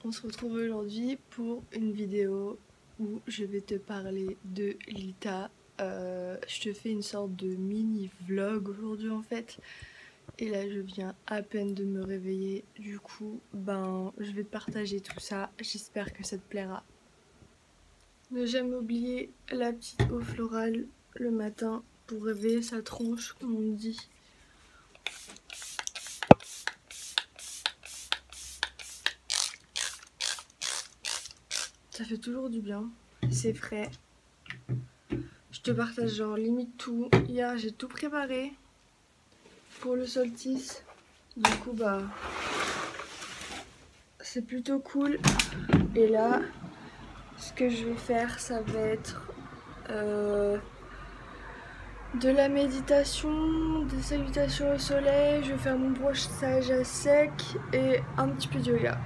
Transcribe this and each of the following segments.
On se retrouve aujourd'hui pour une vidéo où je vais te parler de Lita. Je te fais une sorte de mini vlog aujourd'hui en fait. Et là je viens à peine de me réveiller. Du coup je vais te partager tout ça. J'espère que ça te plaira. Ne jamais oublier la petite eau florale le matin pour réveiller sa tronche comme on dit. Ça fait toujours du bien, c'est frais. Je te partage genre limite tout. Hier j'ai tout préparé pour le solstice. Du coup c'est plutôt cool. Et là ce que je vais faire ça va être de la méditation, des salutations au soleil. Je vais faire mon brossage à sec et un petit peu de yoga.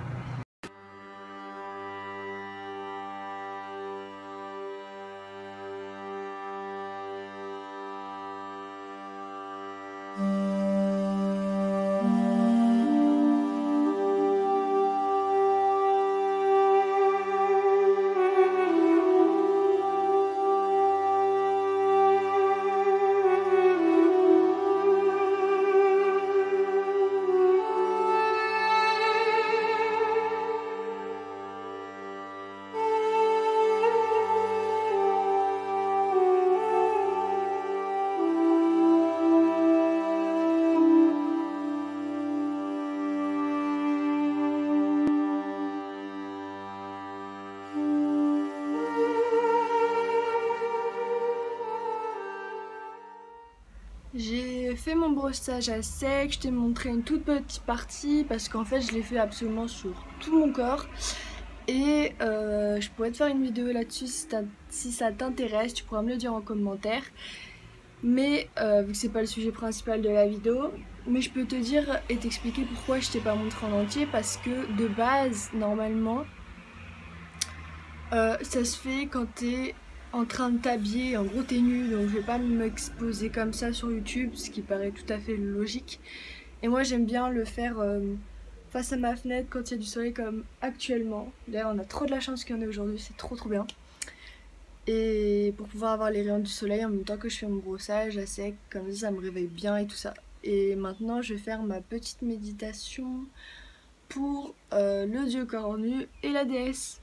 J'ai fait mon brossage à sec, je t'ai montré une toute petite partie parce qu'en fait je l'ai fait absolument sur tout mon corps. Et je pourrais te faire une vidéo là-dessus si ça t'intéresse, tu pourras me le dire en commentaire. Mais vu que c'est pas le sujet principal de la vidéo, mais je peux te dire et t'expliquer pourquoi je t'ai pas montré en entier. Parce que de base, normalement, ça se fait quand t'es en train de t'habiller, en gros t'es nu, donc je vais pas m'exposer comme ça sur YouTube, ce qui paraît tout à fait logique. Et moi j'aime bien le faire face à ma fenêtre quand il y a du soleil comme actuellement. D'ailleurs on a trop de la chance qu'il y en ait aujourd'hui, c'est trop bien. Et pour pouvoir avoir les rayons du soleil en même temps que je fais mon brossage à sec, comme ça me réveille bien et tout ça. Et maintenant je vais faire ma petite méditation pour le dieu cornu et la déesse.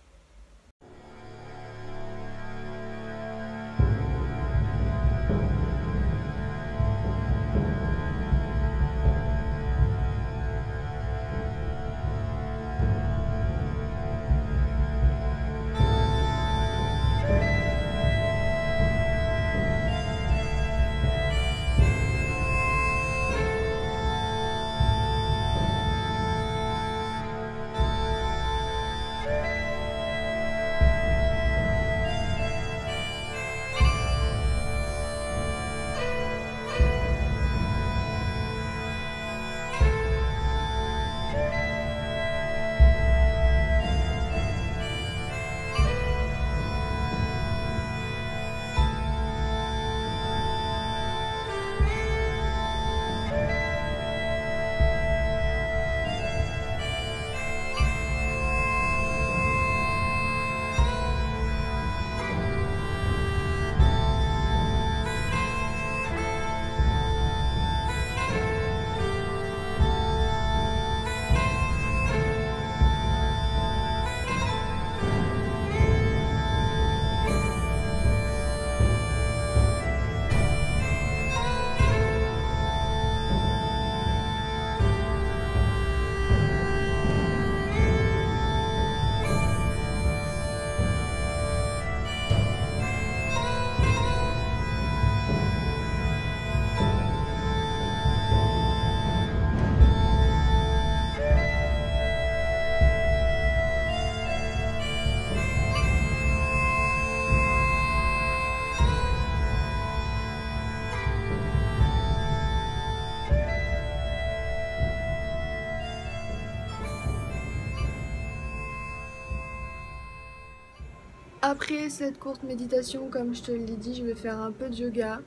Après cette courte méditation, comme je te l'ai dit, je vais faire un peu de yoga.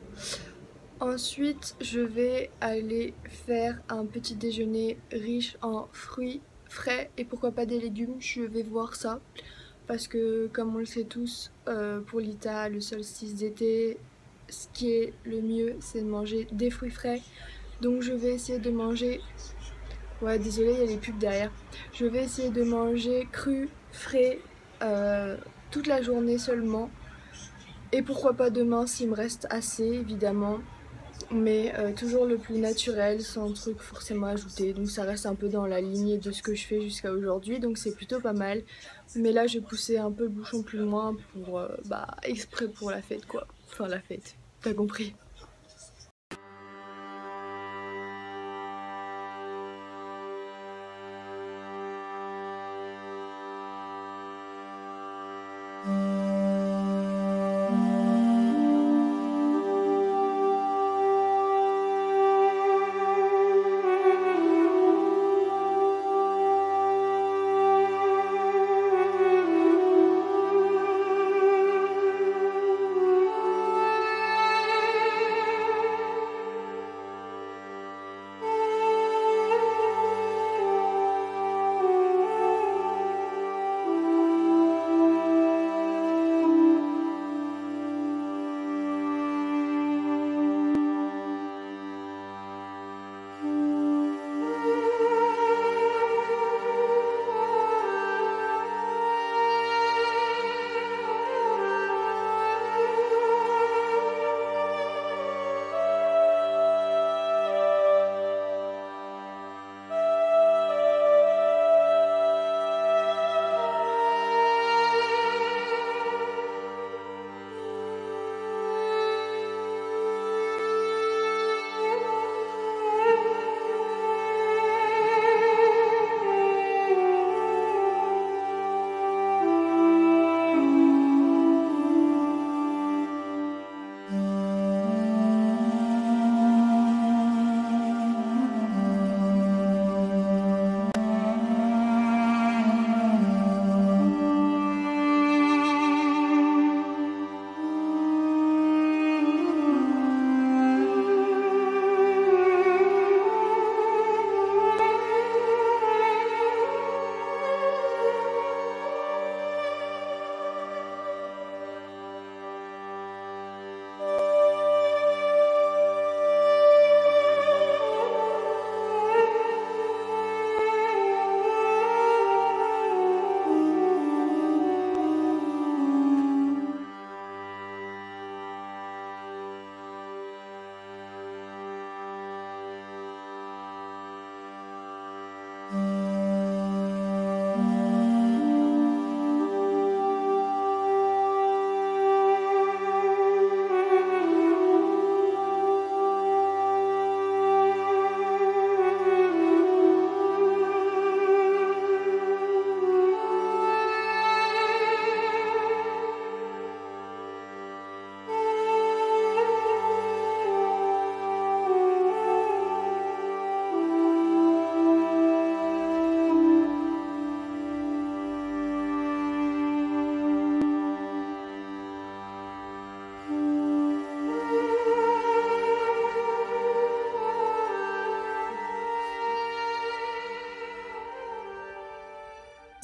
Ensuite, je vais aller faire un petit déjeuner riche en fruits frais et pourquoi pas des légumes. Je vais voir ça parce que comme on le sait tous, pour l'ITA, le solstice d'été, ce qui est le mieux c'est de manger des fruits frais. Donc je vais essayer de manger... Ouais, désolé, il y a les pubs derrière. Je vais essayer de manger cru, frais, toute la journée seulement. Et pourquoi pas demain s'il me reste assez, évidemment. Mais toujours le plus naturel, sans truc forcément ajouté. Donc ça reste un peu dans la lignée de ce que je fais jusqu'à aujourd'hui. Donc c'est plutôt pas mal. Mais là, j'ai poussé un peu le bouchon plus loin pour, exprès pour la fête, quoi. Enfin, la fête. T'as compris.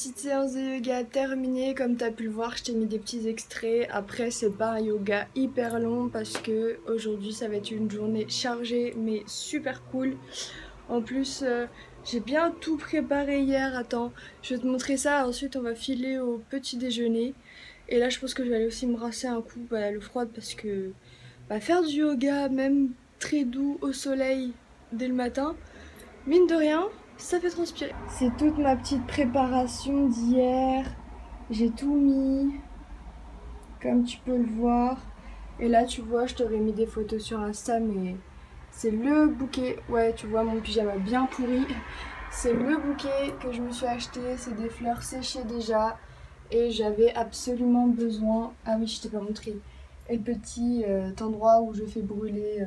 Petite séance de yoga terminée, comme tu as pu le voir, je t'ai mis des petits extraits. Après, c'est pas un yoga hyper long parce que aujourd'hui ça va être une journée chargée mais super cool. En plus, j'ai bien tout préparé hier. Attends, je vais te montrer ça. Ensuite, on va filer au petit déjeuner. Et là, je pense que je vais aller aussi me rincer un coup l'eau froide parce que faire du yoga, même très doux au soleil dès le matin, mine de rien, ça fait transpirer. C'est toute ma petite préparation d'hier. J'ai tout mis, comme tu peux le voir. Et là, tu vois, je t'aurais mis des photos sur Insta, mais c'est le bouquet. Ouais, tu vois, mon pyjama bien pourri. C'est le bouquet que je me suis acheté. C'est des fleurs séchées déjà. Et j'avais absolument besoin... Ah oui, je t'ai pas montré. Et le petit endroit où je fais brûler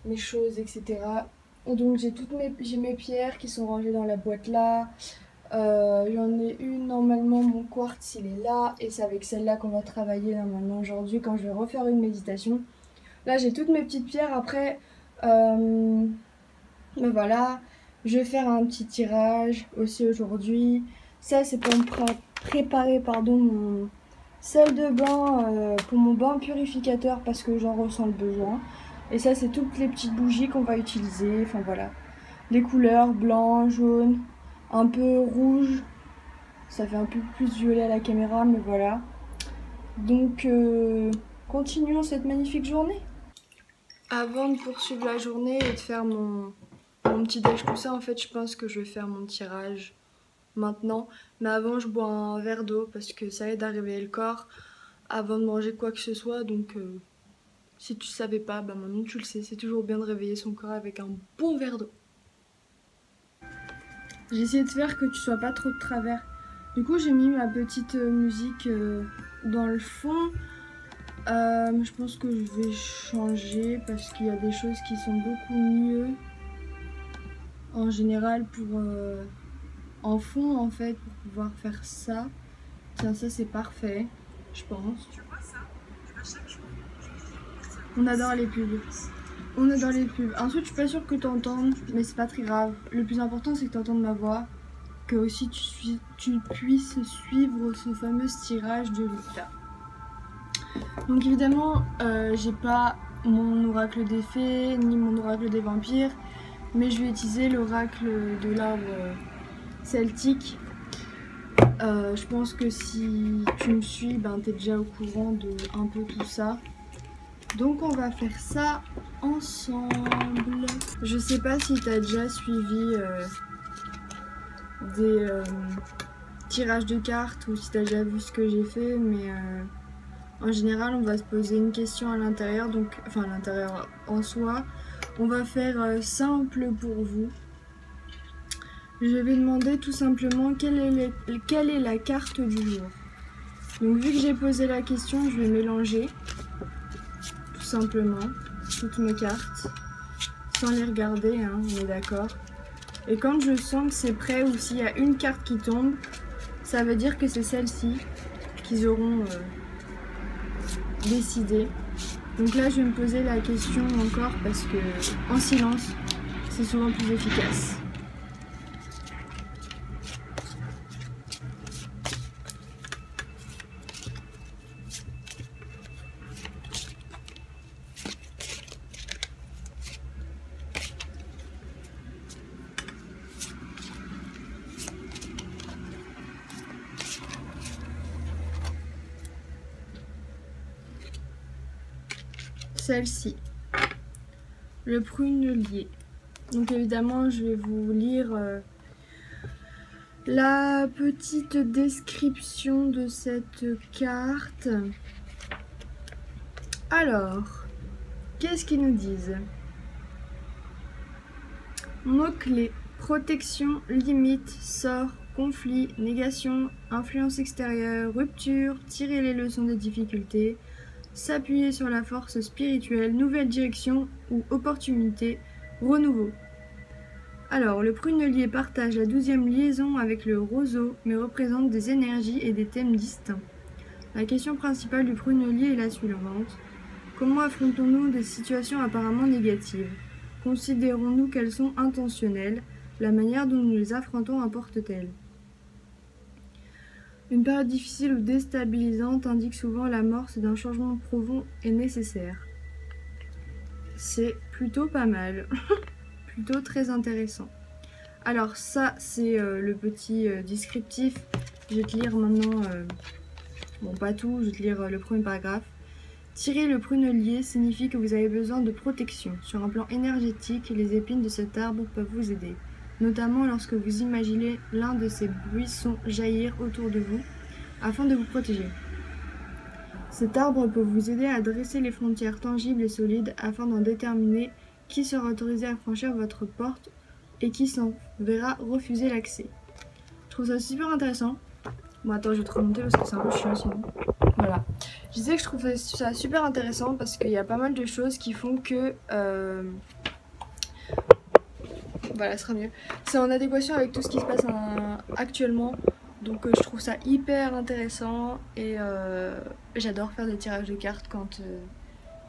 mes choses, etc. Donc j'ai mes pierres qui sont rangées dans la boîte là. J'en ai une normalement, mon quartz il est là. Et c'est avec celle-là qu'on va travailler normalement aujourd'hui quand je vais refaire une méditation. Là j'ai toutes mes petites pierres. Après, voilà, Je vais faire un petit tirage aussi aujourd'hui. Ça, c'est pour me préparer mon salle de bain, pour mon bain purificateur parce que j'en ressens le besoin. Et ça, c'est toutes les petites bougies qu'on va utiliser. Enfin voilà. Les couleurs blanc, jaune, un peu rouge. Ça fait un peu plus violet à la caméra, mais voilà. Donc, continuons cette magnifique journée. Avant de poursuivre la journée et de faire mon petit déj, tout ça, en fait, je pense que je vais faire mon tirage maintenant. Mais avant, je bois un verre d'eau parce que ça aide à réveiller le corps avant de manger quoi que ce soit. Donc, si tu savais pas, bah maintenant tu le sais. C'est toujours bien de réveiller son corps avec un bon verre d'eau. J'ai essayé de faire que tu sois pas trop de travers. Du coup, j'ai mis ma petite musique dans le fond. Je pense que je vais changer parce qu'il y a des choses qui sont beaucoup mieux en général pour en fond en fait pour pouvoir faire ça. Tiens, ça c'est parfait, je pense. On adore les pubs. On adore les pubs. Ensuite, je suis pas sûre que tu entendes, mais c'est pas très grave. Le plus important, c'est que tu entendes ma voix. Que aussi tu puisses suivre ce fameux tirage de Lucas. Donc évidemment, j'ai pas mon oracle des fées, ni mon oracle des vampires, mais je vais utiliser l'oracle de l'arbre celtique. Je pense que si tu me suis, ben, tu es déjà au courant de un peu tout ça. Donc on va faire ça ensemble. Je sais pas si tu as déjà suivi des tirages de cartes ou si tu as déjà vu ce que j'ai fait, mais en général on va se poser une question à l'intérieur, donc enfin à l'intérieur en soi. On va faire simple pour vous. Je vais demander tout simplement quelle est la carte du jour. Donc vu que j'ai posé la question, je vais mélanger tout simplement toutes mes cartes sans les regarder, hein, on est d'accord. Et quand je sens que c'est prêt ou s'il y a une carte qui tombe, ça veut dire que c'est celle-ci qu'ils auront décidé. Donc là je vais me poser la question encore parce que en silence c'est souvent plus efficace. Celle-ci, le prunelier. Donc évidemment je vais vous lire la petite description de cette carte. Alors, qu'est-ce qu'ils nous disent? Mots-clés: protection, limite, sort, conflit, négation, influence extérieure, rupture, tirer les leçons des difficultés, s'appuyer sur la force spirituelle, nouvelle direction ou opportunité, renouveau. Alors, le prunelier partage la 12e liaison avec le roseau, mais représente des énergies et des thèmes distincts. La question principale du prunelier est la suivante. Comment affrontons-nous des situations apparemment négatives? Considérons-nous qu'elles sont intentionnelles? La manière dont nous les affrontons importe-t-elle? Une période difficile ou déstabilisante indique souvent l'amorce d'un changement profond et nécessaire. C'est plutôt pas mal, plutôt très intéressant. Alors ça c'est le petit descriptif. Je vais te lire maintenant, bon pas tout, je vais te lire le premier paragraphe. Tirer le prunelier signifie que vous avez besoin de protection. Sur un plan énergétique, les épines de cet arbre peuvent vous aider, notamment lorsque vous imaginez l'un de ces buissons jaillir autour de vous, afin de vous protéger. Cet arbre peut vous aider à dresser les frontières tangibles et solides afin d'en déterminer qui sera autorisé à franchir votre porte et qui s'en verra refuser l'accès. Je trouve ça super intéressant. Bon attends, je vais te remonter parce que c'est un peu chiant sinon. Voilà. Je disais que je trouve ça super intéressant parce qu'il y a pas mal de choses qui font que... Voilà, ce sera mieux. C'est en adéquation avec tout ce qui se passe actuellement. Donc je trouve ça hyper intéressant et j'adore faire des tirages de cartes quand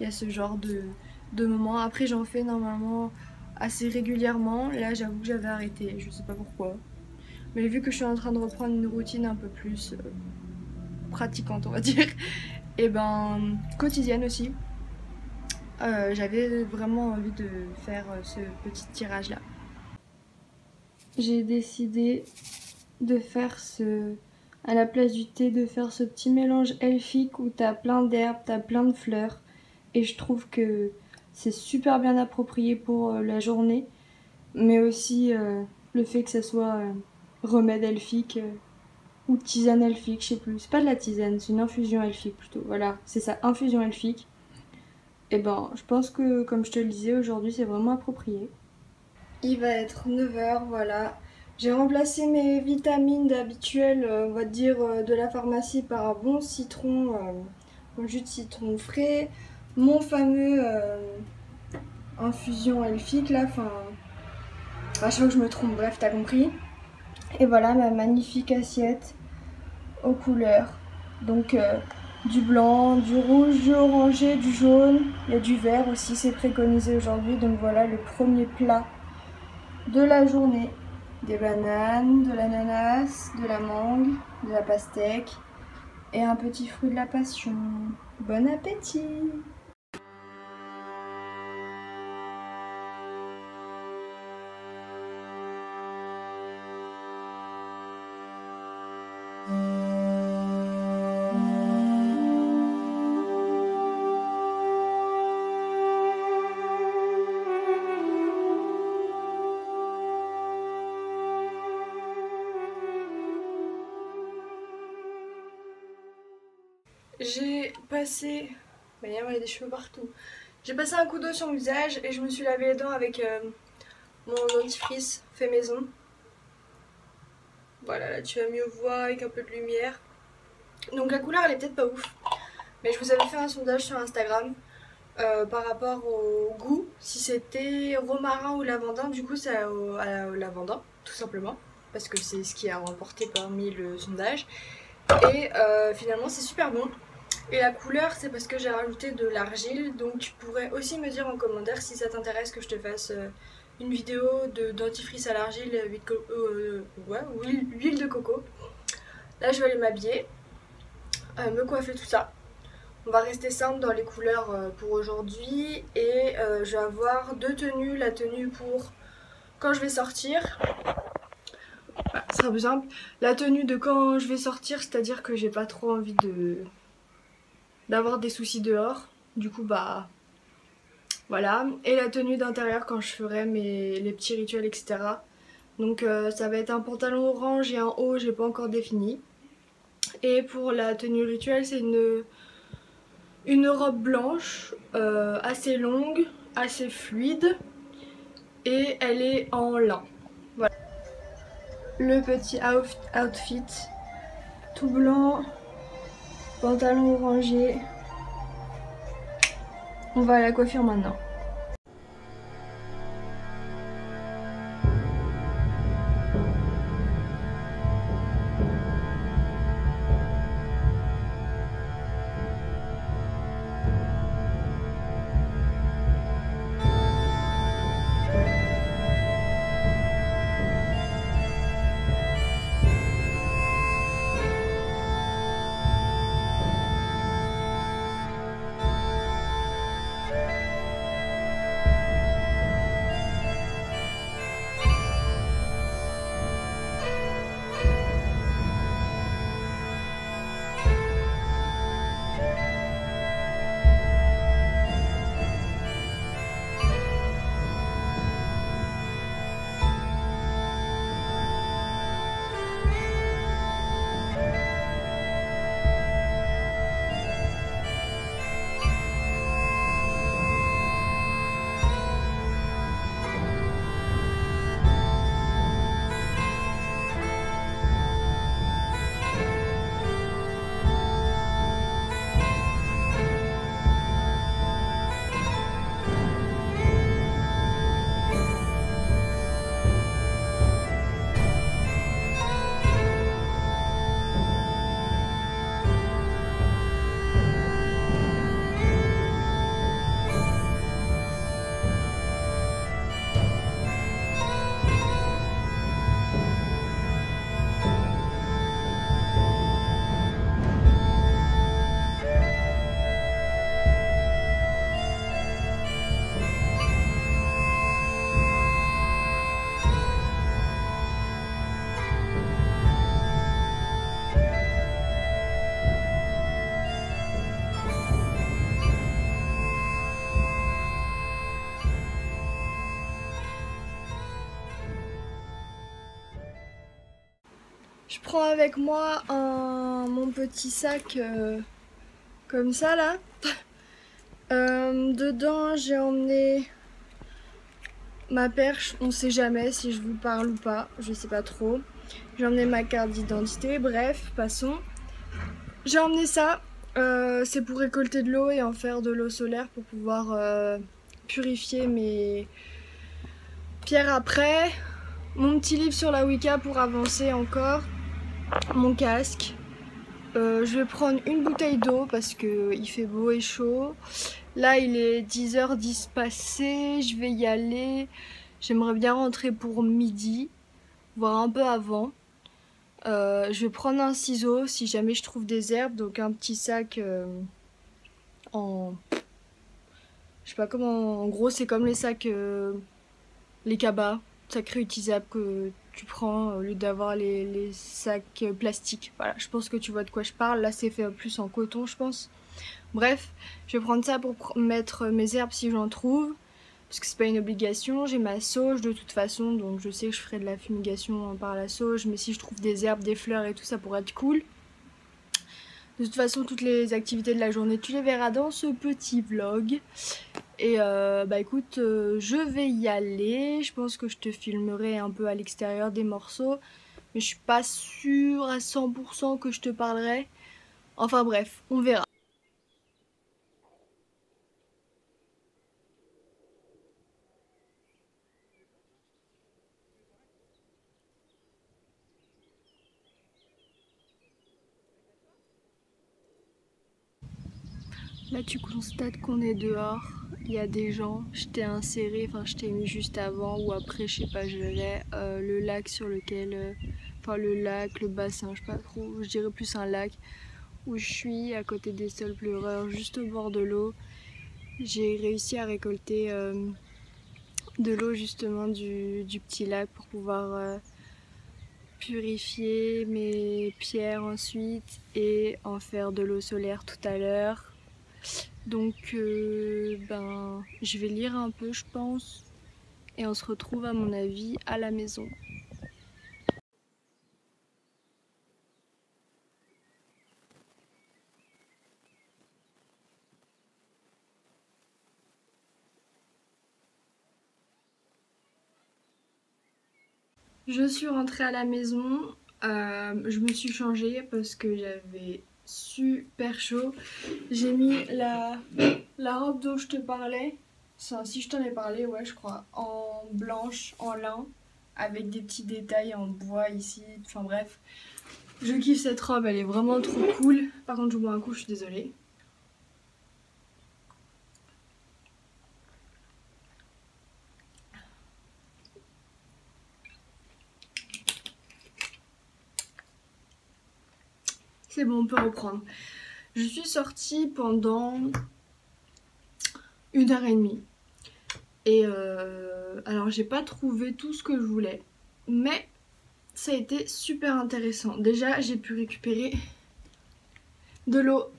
il y a ce genre de moments. Après j'en fais normalement assez régulièrement. Là j'avoue que j'avais arrêté, je sais pas pourquoi. Mais vu que je suis en train de reprendre une routine un peu plus pratiquante on va dire, et ben quotidienne aussi, j'avais vraiment envie de faire ce petit tirage là. J'ai décidé de faire à la place du thé, de faire ce petit mélange elfique où t'as plein d'herbes, t'as plein de fleurs. Et je trouve que c'est super bien approprié pour la journée. Mais aussi le fait que ça soit remède elfique ou tisane elfique, je sais plus. C'est pas de la tisane, c'est une infusion elfique plutôt. Voilà, c'est ça, infusion elfique. Et ben, je pense que, comme je te le disais, aujourd'hui c'est vraiment approprié. Il va être 9 h, voilà. J'ai remplacé mes vitamines habituelles, on va dire, de la pharmacie par un bon citron, un jus de citron frais. Mon fameux infusion elfique là, enfin, à chaque fois que je me trompe, bref, t'as compris. Et voilà ma magnifique assiette aux couleurs. Donc du blanc, du rouge, du orangé, du jaune, il y a du vert aussi, c'est préconisé aujourd'hui. Donc voilà le premier plat de la journée. Des bananes, de l'ananas, de la mangue, de la pastèque et un petit fruit de la passion. Bon appétit! J'ai passé... il y a des cheveux partout. J'ai passé un coup d'eau sur mon visage et je me suis lavé les dents avec mon dentifrice fait maison. Voilà, là tu vas mieux voir avec un peu de lumière. Donc la couleur elle est peut-être pas ouf. Mais je vous avais fait un sondage sur Instagram par rapport au goût. Si c'était romarin ou lavandin, du coup c'est au lavandin, tout simplement. Parce que c'est ce qui a remporté parmi le sondage. Et finalement c'est super bon. Et la couleur c'est parce que j'ai rajouté de l'argile. Donc tu pourrais aussi me dire en commentaire si ça t'intéresse que je te fasse une vidéo de dentifrice à l'argile, huile de coco. Là je vais aller m'habiller, me coiffer tout ça. On va rester simple dans les couleurs pour aujourd'hui. Et je vais avoir deux tenues. La tenue pour quand je vais sortir. Voilà, ce sera plus simple. La tenue de quand je vais sortir, c'est-à-dire que j'ai pas trop envie d'avoir des soucis dehors. Du coup bah voilà. Et la tenue d'intérieur quand je ferai les petits rituels etc. Donc ça va être un pantalon orange et un haut, j'ai pas encore défini. Et pour la tenue rituelle c'est une robe blanche assez longue, assez fluide. Et elle est en lin. Voilà. Le petit outfit tout blanc, pantalon orangé. On va à la coiffure maintenant. Je prends avec moi mon petit sac comme ça là. Dedans j'ai emmené ma perche, on sait jamais si je vous parle ou pas, je sais pas trop. J'ai emmené ma carte d'identité, bref, passons. J'ai emmené ça, c'est pour récolter de l'eau et en faire de l'eau solaire pour pouvoir purifier mes pierres après. Mon petit livre sur la Wicca pour avancer encore. Mon casque. Je vais prendre une bouteille d'eau parce qu'il fait beau et chaud. Là il est 10h10 passé, je vais y aller. J'aimerais bien rentrer pour midi, voire un peu avant. Je vais prendre un ciseau si jamais je trouve des herbes, donc un petit sac en... Je sais pas comment... En gros c'est comme les sacs, les cabas, sacs réutilisables que tu prends au lieu d'avoir les sacs plastiques. Voilà, je pense que tu vois de quoi je parle. Là c'est fait plus en coton je pense. Bref, je vais prendre ça pour mettre mes herbes si j'en trouve. Parce que c'est pas une obligation, j'ai ma sauge de toute façon, donc je sais que je ferai de la fumigation par la sauge, mais si je trouve des herbes, des fleurs et tout, ça pourrait être cool. De toute façon, toutes les activités de la journée, tu les verras dans ce petit vlog. Et bah écoute, je vais y aller, je pense que je te filmerai un peu à l'extérieur des morceaux, mais je suis pas sûre à 100% que je te parlerai. Enfin bref, on verra. Là tu constates qu'on est dehors, il y a des gens, je t'ai inséré, enfin je t'ai mis juste avant ou après, je sais pas, je verrai le lac sur lequel, enfin le lac, le bassin, je sais pas trop, je dirais plus un lac où je suis à côté des sols pleureurs, juste au bord de l'eau. J'ai réussi à récolter de l'eau justement du petit lac pour pouvoir purifier mes pierres ensuite et en faire de l'eau solaire tout à l'heure. Donc ben je vais lire un peu je pense et on se retrouve à mon avis à la maison. Je suis rentrée à la maison, je me suis changée parce que j'avais super chaud. J'ai mis la robe dont je te parlais, enfin, si je t'en ai parlé, ouais je crois, en blanche, en lin, avec des petits détails en bois ici, enfin bref. Je kiffe cette robe, elle est vraiment trop cool. Par contre je bois un coup, je suis désolée. C'est bon, on peut reprendre. Je suis sortie pendant 1h30. Et alors j'ai pas trouvé tout ce que je voulais, mais ça a été super intéressant. Déjà j'ai pu récupérer de l'eau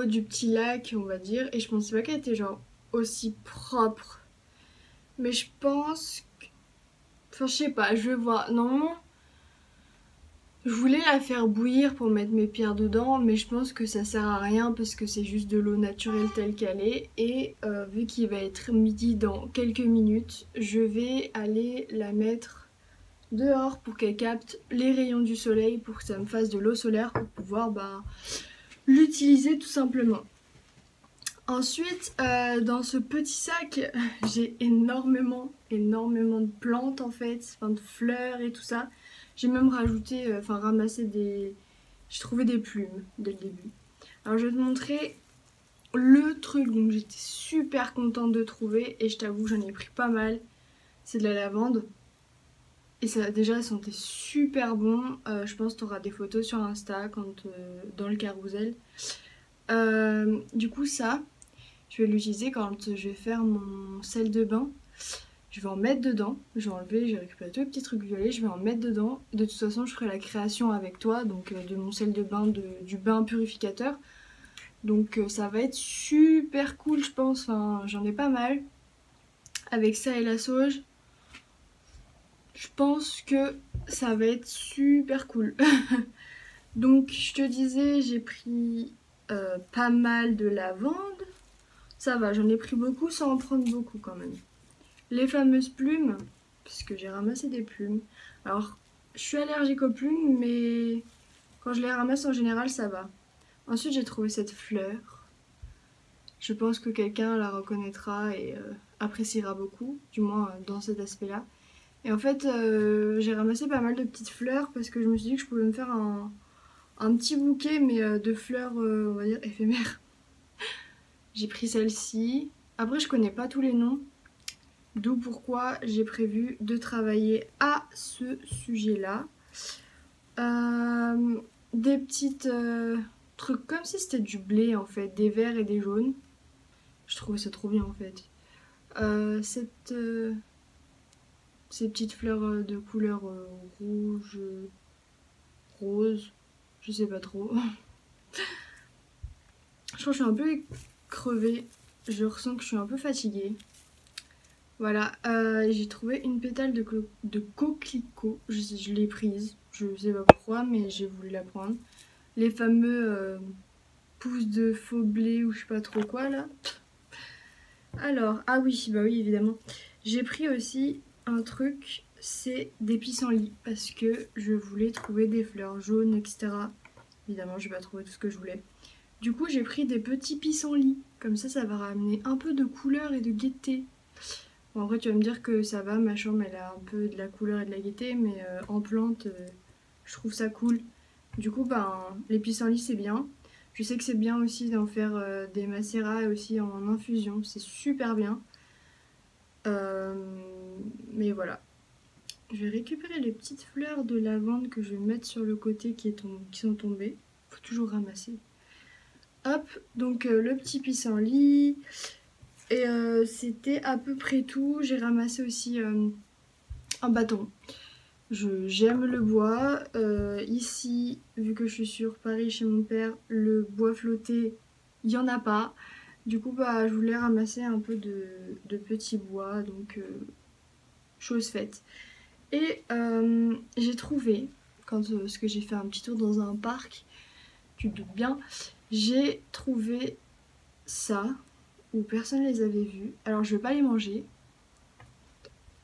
du petit lac on va dire, et je pensais pas qu'elle était genre aussi propre. Mais je pense que... Enfin je sais pas, je vais voir. Non, je voulais la faire bouillir pour mettre mes pierres dedans, mais je pense que ça sert à rien parce que c'est juste de l'eau naturelle telle qu'elle est. Et vu qu'il va être midi dans quelques minutes, je vais aller la mettre dehors pour qu'elle capte les rayons du soleil, pour que ça me fasse de l'eau solaire pour pouvoir l'utiliser tout simplement. Ensuite, dans ce petit sac, j'ai énormément de plantes en fait, enfin de fleurs et tout ça. J'ai même rajouté, ramassé des... J'ai trouvé des plumes dès le début. Alors je vais te montrer le truc dont j'étais super contente de trouver, et je t'avoue j'en ai pris pas mal. C'est de la lavande. Et ça déjà sentait super bon. Je pense que tu auras des photos sur Insta dans le carrousel. Du coup ça, je vais l'utiliser quand je vais faire mon sel de bain. Je vais en mettre dedans, je vais enlever, j'ai récupéré tous les petits trucs violets, je vais en mettre dedans. De toute façon je ferai la création avec toi, donc de mon sel de bain, du bain purificateur. Donc ça va être super cool je pense, enfin, j'en ai pas mal. Avec ça et la sauge, Je pense que ça va être super cool. Donc je te disais, j'ai pris pas mal de lavande. Ça va, j'en ai pris beaucoup sans en prendre beaucoup quand même. Les fameuses plumes, parce que j'ai ramassé des plumes. Alors, je suis allergique aux plumes, mais quand je les ramasse en général, ça va. Ensuite, j'ai trouvé cette fleur. Je pense que quelqu'un la reconnaîtra et appréciera beaucoup, du moins dans cet aspect-là. Et en fait, j'ai ramassé pas mal de petites fleurs parce que je me suis dit que je pouvais me faire un petit bouquet, mais de fleurs, on va dire, éphémères. J'ai pris celle-ci. Après, je connais pas tous les noms. D'où pourquoi j'ai prévu de travailler à ce sujet-là. Des petites trucs comme si c'était du blé en fait, des verts et des jaunes. Je trouvais ça trop bien en fait. Ces petites fleurs de couleur rouge, rose, je sais pas trop. Je crois que je suis un peu crevée, je ressens que je suis un peu fatiguée. Voilà, j'ai trouvé une pétale de coquelicot, je l'ai prise, je sais pas pourquoi, mais j'ai voulu la prendre. Les fameux pousses de faux blé ou je sais pas trop quoi là. Alors, ah oui, bah oui évidemment. J'ai pris aussi un truc, c'est des pissenlits, parce que je voulais trouver des fleurs jaunes, etc. Évidemment, j'ai pas trouvé tout ce que je voulais. Du coup, j'ai pris des petits pissenlits, comme ça va ramener un peu de couleur et de gaieté. Bon, après, tu vas me dire que ça va, ma chambre elle a un peu de la couleur et de la gaieté, mais en plante, je trouve ça cool. Du coup, ben, les pissenlits c'est bien. Je sais que c'est bien aussi d'en faire des macérats et aussi en infusion, c'est super bien. Mais voilà. Je vais récupérer les petites fleurs de lavande que je vais mettre sur le côté qui sont tombées. Faut toujours ramasser. Hop, donc le petit pissenlit. Et c'était à peu près tout. J'ai ramassé aussi un bâton. J'aime le bois. Ici, vu que je suis sur Paris chez mon père, le bois flotté, il n'y en a pas. Du coup, bah, je voulais ramasser un peu de petits bois. Donc, chose faite. Et j'ai trouvé, parce que j'ai fait un petit tour dans un parc, tu te doutes bien, j'ai trouvé ça. Où personne les avait vus. Alors je vais pas les manger.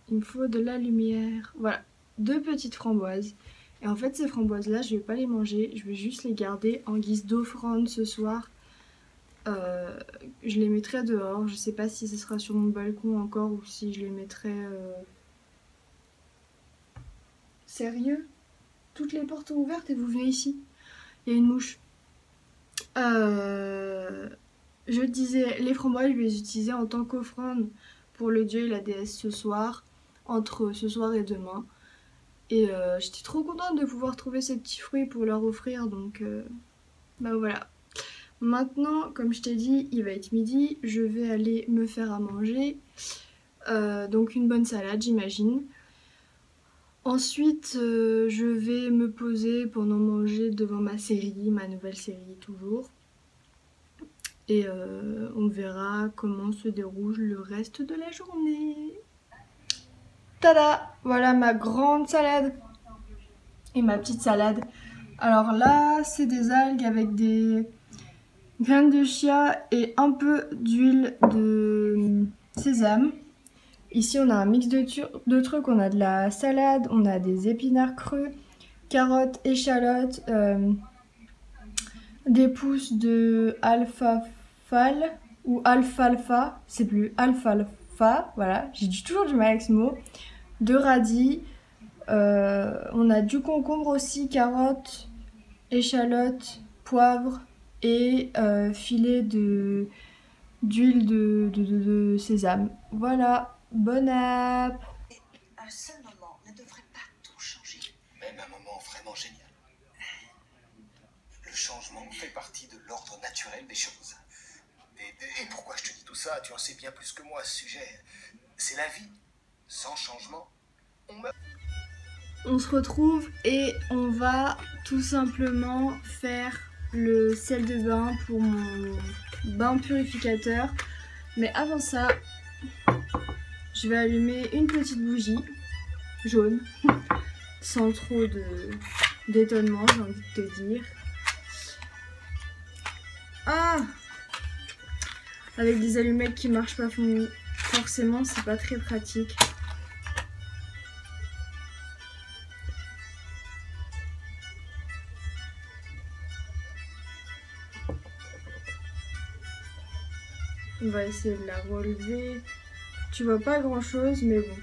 Il me faut de la lumière. Voilà, 2 petites framboises. Et en fait ces framboises là je vais pas les manger. Je vais juste les garder en guise d'offrande ce soir. Je les mettrai dehors. Je sais pas si ce sera sur mon balcon encore ou si je les mettrai... Sérieux? Toutes les portes sont ouvertes et vous venez ici. Il y a une mouche. Je disais, les framboises, je vais les utiliser en tant qu'offrande pour le dieu et la déesse ce soir, entre ce soir et demain. Et j'étais trop contente de pouvoir trouver ces petits fruits pour leur offrir, donc bah voilà. Maintenant, comme je t'ai dit, il va être midi, je vais aller me faire à manger. Donc une bonne salade, j'imagine. Ensuite, je vais me poser pendant manger devant ma série, ma nouvelle série toujours. Et on verra comment se déroule le reste de la journée. Tada! Voilà ma grande salade. Et ma petite salade. Alors là, c'est des algues avec des graines de chia et un peu d'huile de sésame. Ici, on a un mix de trucs. On a de la salade, on a des épinards crus, carottes, échalotes, des pousses de alfalfa ou alfalfa, c'est plus alfalfa, voilà, j'ai toujours du mal avec ce mot, de radis, on a du concombre aussi, carottes, échalotes, poivre et filet d'huile de sésame. Voilà, bon app. Un seul moment ne devrait pas tout changer. Même un moment vraiment génial. Le changement fait partie de l'ordre naturel des choses. Et pourquoi je te dis tout ça? Tu en sais bien plus que moi à ce sujet. C'est la vie. Sans changement, on meurt. On se retrouve et on va tout simplement faire le sel de bain pour mon bain purificateur. Mais avant ça, je vais allumer une petite bougie. jaune, sans trop d'étonnement, j'ai envie de te dire. Ah, avec des allumettes qui marchent pas forcément, c'est pas très pratique. On va essayer de la relever. Tu vois pas grand chose, mais bon.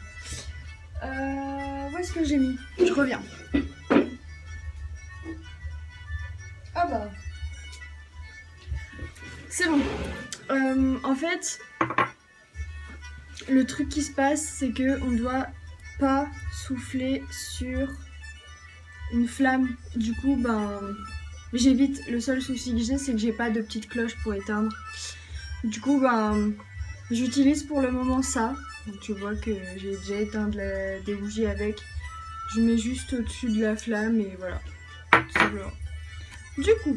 Où est-ce que j'ai mis? Je reviens. Ah bah. C'est bon. En fait, le truc qui se passe, c'est que on doit pas souffler sur une flamme. Du coup, ben, j'évite. Le seul souci que j'ai, c'est que j'ai pas de petite cloche pour éteindre. Du coup, ben, j'utilise pour le moment ça. Donc, tu vois que j'ai déjà éteint des bougies avec. Je mets juste au-dessus de la flamme et voilà. Tout simplement. Du coup,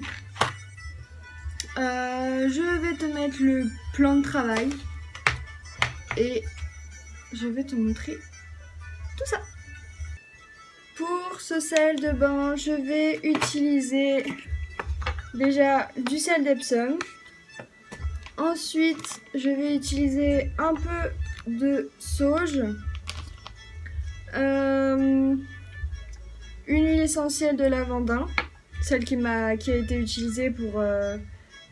je vais te mettre le plan de travail et je vais te montrer tout ça. Pour ce sel de bain, je vais utiliser déjà du sel d'Epsom. Ensuite, je vais utiliser un peu de sauge, une huile essentielle de lavandin, celle qui a été utilisée pour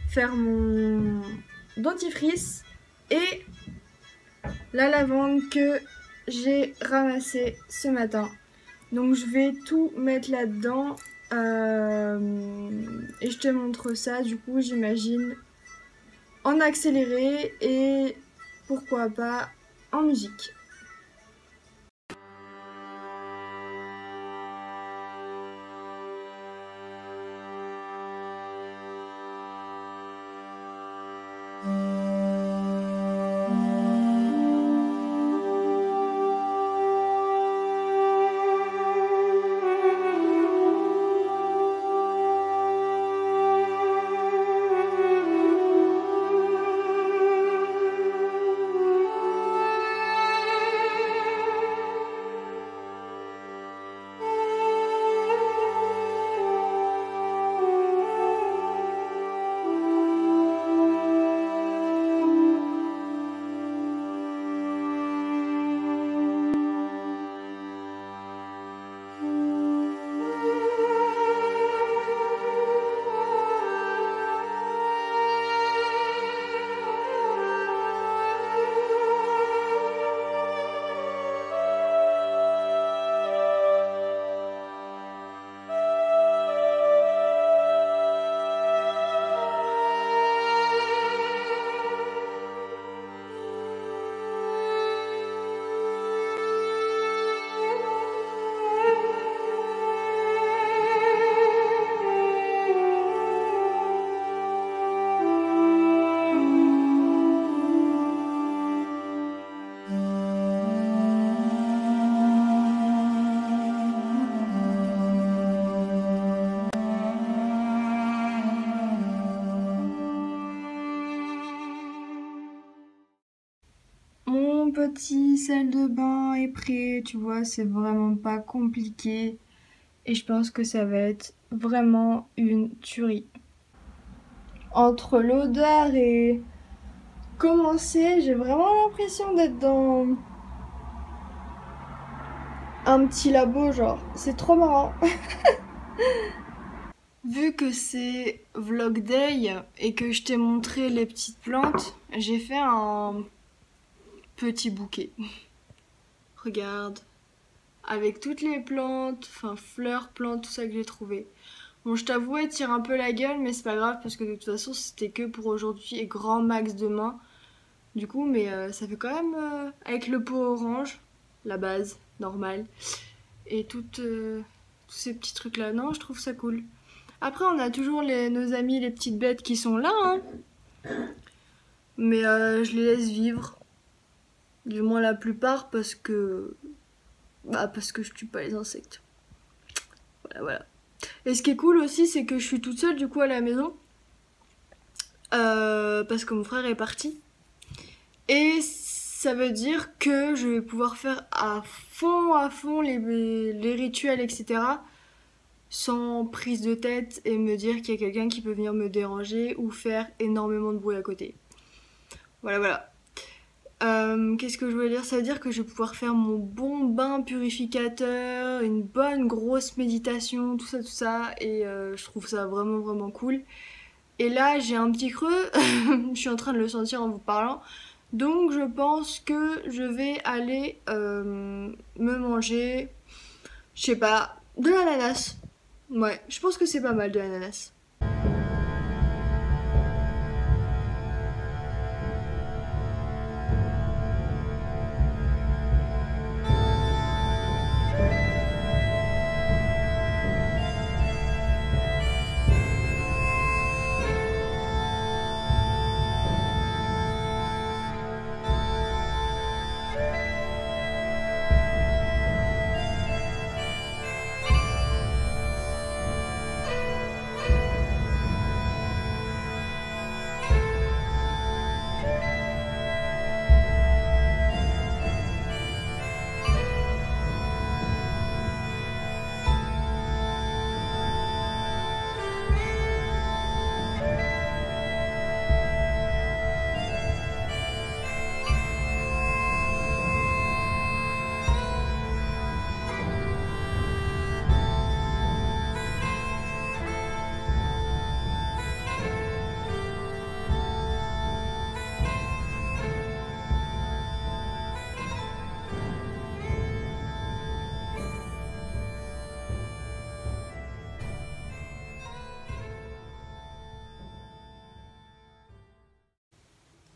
faire mon dentifrice, et la lavande que j'ai ramassée ce matin. Donc je vais tout mettre là-dedans et je te montre ça du coup, j'imagine, en accéléré et pourquoi pas en musique. Mon petit sel de bain est prêt, tu vois, c'est vraiment pas compliqué et je pense que ça va être vraiment une tuerie. Entre l'odeur et commencer, j'ai vraiment l'impression d'être dans un petit labo, genre, c'est trop marrant. Vu que c'est Vlog Day et que je t'ai montré les petites plantes, j'ai fait un petit bouquet. Regarde, avec toutes les plantes, enfin fleurs, plantes, tout ça que j'ai trouvé. Bon, je t'avoue, elle tire un peu la gueule, mais c'est pas grave parce que de toute façon, c'était que pour aujourd'hui et grand max demain. Du coup, mais ça fait quand même avec le pot orange, la base, normale, et tous ces petits trucs là. Non, je trouve ça cool. Après, on a toujours nos amis, les petites bêtes qui sont là, hein. Mais je les laisse vivre. Du moins la plupart parce que je tue pas les insectes. Voilà. Et ce qui est cool aussi, c'est que je suis toute seule du coup à la maison. Parce que mon frère est parti. Et Ça veut dire que je vais pouvoir faire à fond les rituels, etc. sans prise de tête et me dire qu'il y a quelqu'un qui peut venir me déranger ou faire énormément de bruit à côté. Voilà, voilà. Qu'est-ce que je voulais dire? Ça veut dire que je vais pouvoir faire mon bon bain purificateur, une bonne grosse méditation, tout ça, et je trouve ça vraiment cool. Et là, j'ai un petit creux, je suis en train de le sentir en vous parlant, donc je pense que je vais aller me manger, je sais pas, de l'ananas. Ouais, je pense que c'est pas mal de l'ananas.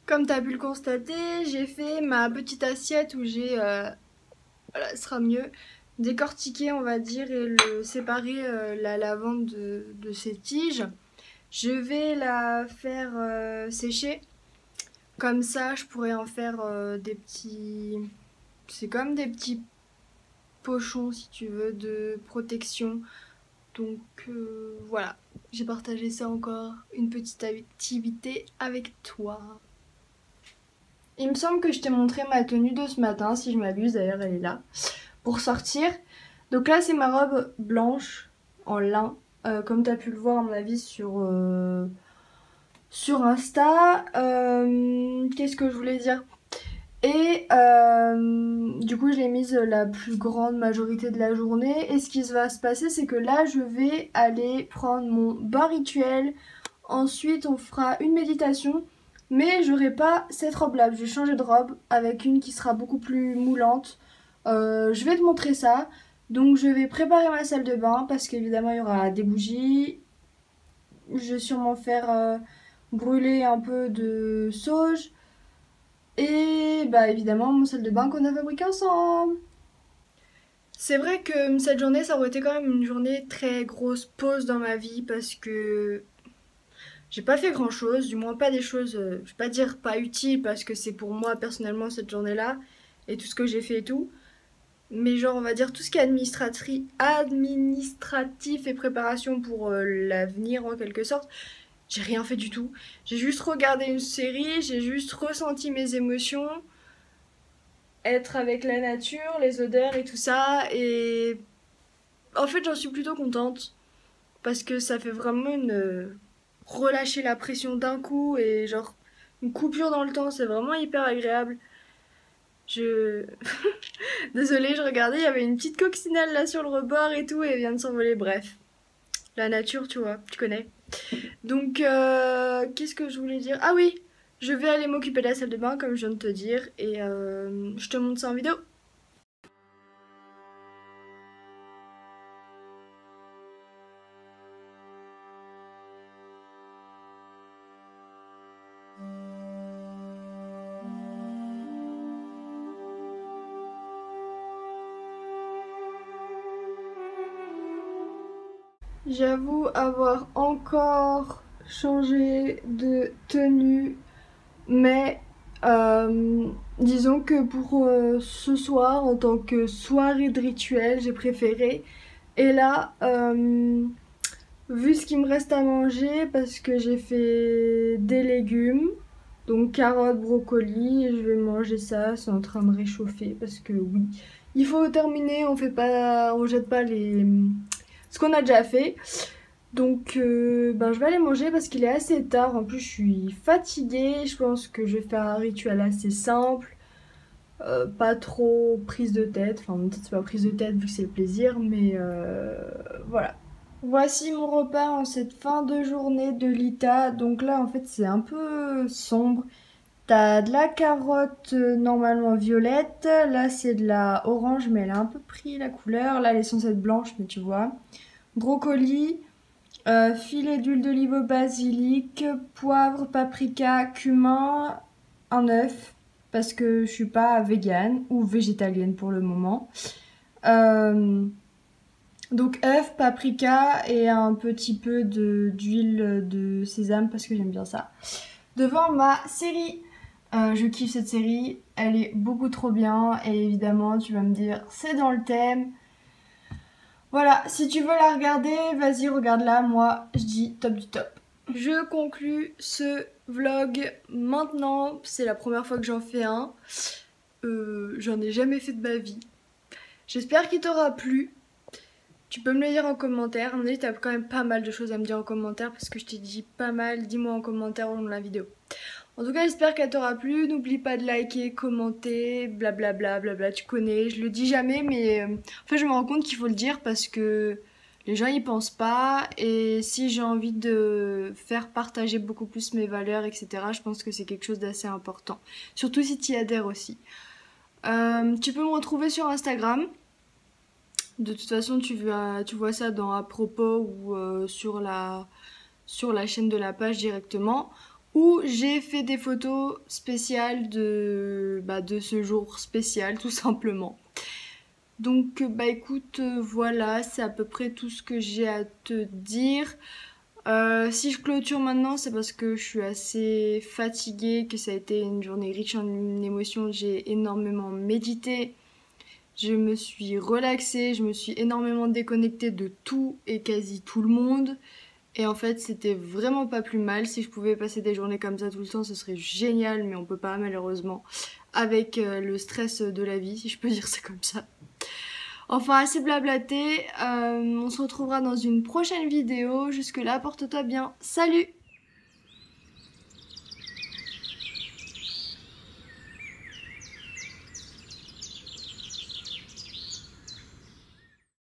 Comme tu as pu le constater, j'ai fait ma petite assiette où j'ai, voilà, ce sera mieux, décortiqué on va dire et le séparer la lavande de ses tiges. Je vais la faire sécher, comme ça je pourrais en faire des petits, c'est comme des petits pochons si tu veux de protection. Donc voilà, j'ai partagé ça encore, une petite activité avec toi. Il me semble que je t'ai montré ma tenue de ce matin, si je m'abuse, d'ailleurs elle est là, pour sortir. Donc là c'est ma robe blanche en lin, comme tu as pu le voir à mon avis sur Insta. Qu'est-ce que je voulais dire? Et du coup je l'ai mise la plus grande majorité de la journée. Et ce qui va se passer c'est que là je vais aller prendre mon bain rituel. Ensuite on fera une méditation. Mais j'aurai pas cette robe là, je vais changer de robe avec une qui sera beaucoup plus moulante. Je vais te montrer ça. Donc je vais préparer ma salle de bain parce qu'évidemment il y aura des bougies. Je vais sûrement faire brûler un peu de sauge. Et bah évidemment mon salle de bain qu'on a fabriqué ensemble. C'est vrai que cette journée ça aurait été quand même une journée très grosse pause dans ma vie parce que j'ai pas fait grand chose, du moins pas des choses, je vais pas dire pas utiles parce que c'est pour moi personnellement cette journée-là et tout ce que j'ai fait et tout. Mais genre on va dire tout ce qui est administratif et préparation pour l'avenir en quelque sorte, j'ai rien fait du tout. J'ai juste regardé une série, j'ai juste ressenti mes émotions, être avec la nature, les odeurs et tout ça. Et en fait j'en suis plutôt contente parce que ça fait vraiment relâcher la pression d'un coup et genre une coupure dans le temps, c'est vraiment hyper agréable. Désolée, je regardais, il y avait une petite coccinelle là sur le rebord et tout et elle vient de s'envoler, bref. La nature, tu vois, tu connais. Donc, qu'est-ce que je voulais dire? Ah oui, je vais aller m'occuper de la salle de bain comme je viens de te dire et je te montre ça en vidéo. J'avoue avoir encore changé de tenue, mais disons que pour ce soir, en tant que soirée de rituel, j'ai préféré. Et là, vu ce qu'il me reste à manger, parce que j'ai fait des légumes, Donc carottes, brocoli, je vais manger ça, c'est en train de réchauffer parce que oui, il faut terminer, on jette pas ce qu'on a déjà fait. Donc ben, je vais aller manger parce qu'il est assez tard, en plus je suis fatiguée, je pense que je vais faire un rituel assez simple, pas trop prise de tête, enfin peut-être c'est pas prise de tête vu que c'est le plaisir, mais voilà. Voici mon repas en cette fin de journée de Lita. Donc là, en fait, c'est un peu sombre. T'as de la carotte normalement violette. Là, c'est de la orange, mais elle a un peu pris la couleur. Là, elle est censée être blanche, mais tu vois. Brocoli, filet d'huile d'olive au basilic, poivre, paprika, cumin, un œuf. Parce que je suis pas végane ou végétalienne pour le moment. Donc œuf, paprika et un petit peu d'huile de sésame parce que j'aime bien ça. Devant ma série, je kiffe cette série, elle est beaucoup trop bien et évidemment tu vas me dire c'est dans le thème. Voilà, si tu veux la regarder, vas-y regarde-la, moi je dis top du top. Je conclus ce vlog maintenant, c'est la première fois que j'en fais un. J'en ai jamais fait de ma vie. J'espère qu'il t'aura plu. Tu peux me le dire en commentaire. À mon avis, t'as quand même pas mal de choses à me dire en commentaire parce que je t'ai dit pas mal. Dis-moi en commentaire au long de la vidéo. En tout cas, j'espère qu'elle t'aura plu. N'oublie pas de liker, commenter, blablabla, blabla. Tu connais, je le dis jamais, mais en fait, je me rends compte qu'il faut le dire parce que les gens y pensent pas. Et si j'ai envie de faire partager beaucoup plus mes valeurs, etc., je pense que c'est quelque chose d'assez important. Surtout si tu y adhères aussi. Tu peux me retrouver sur Instagram. De toute façon, tu vois ça dans à propos ou sur la chaîne de la page directement. Où j'ai fait des photos spéciales de ce jour spécial, tout simplement. Donc, bah écoute, voilà, c'est à peu près tout ce que j'ai à te dire. Si je clôture maintenant, c'est parce que je suis assez fatiguée, que ça a été une journée riche en émotions. J'ai énormément médité. Je me suis relaxée, je me suis énormément déconnectée de tout et quasi tout le monde. Et en fait, c'était vraiment pas plus mal. Si je pouvais passer des journées comme ça tout le temps, ce serait génial, mais on peut pas malheureusement avec le stress de la vie, si je peux dire ça comme ça. Enfin, assez blablaté. On se retrouvera dans une prochaine vidéo. Jusque là, porte-toi bien. Salut!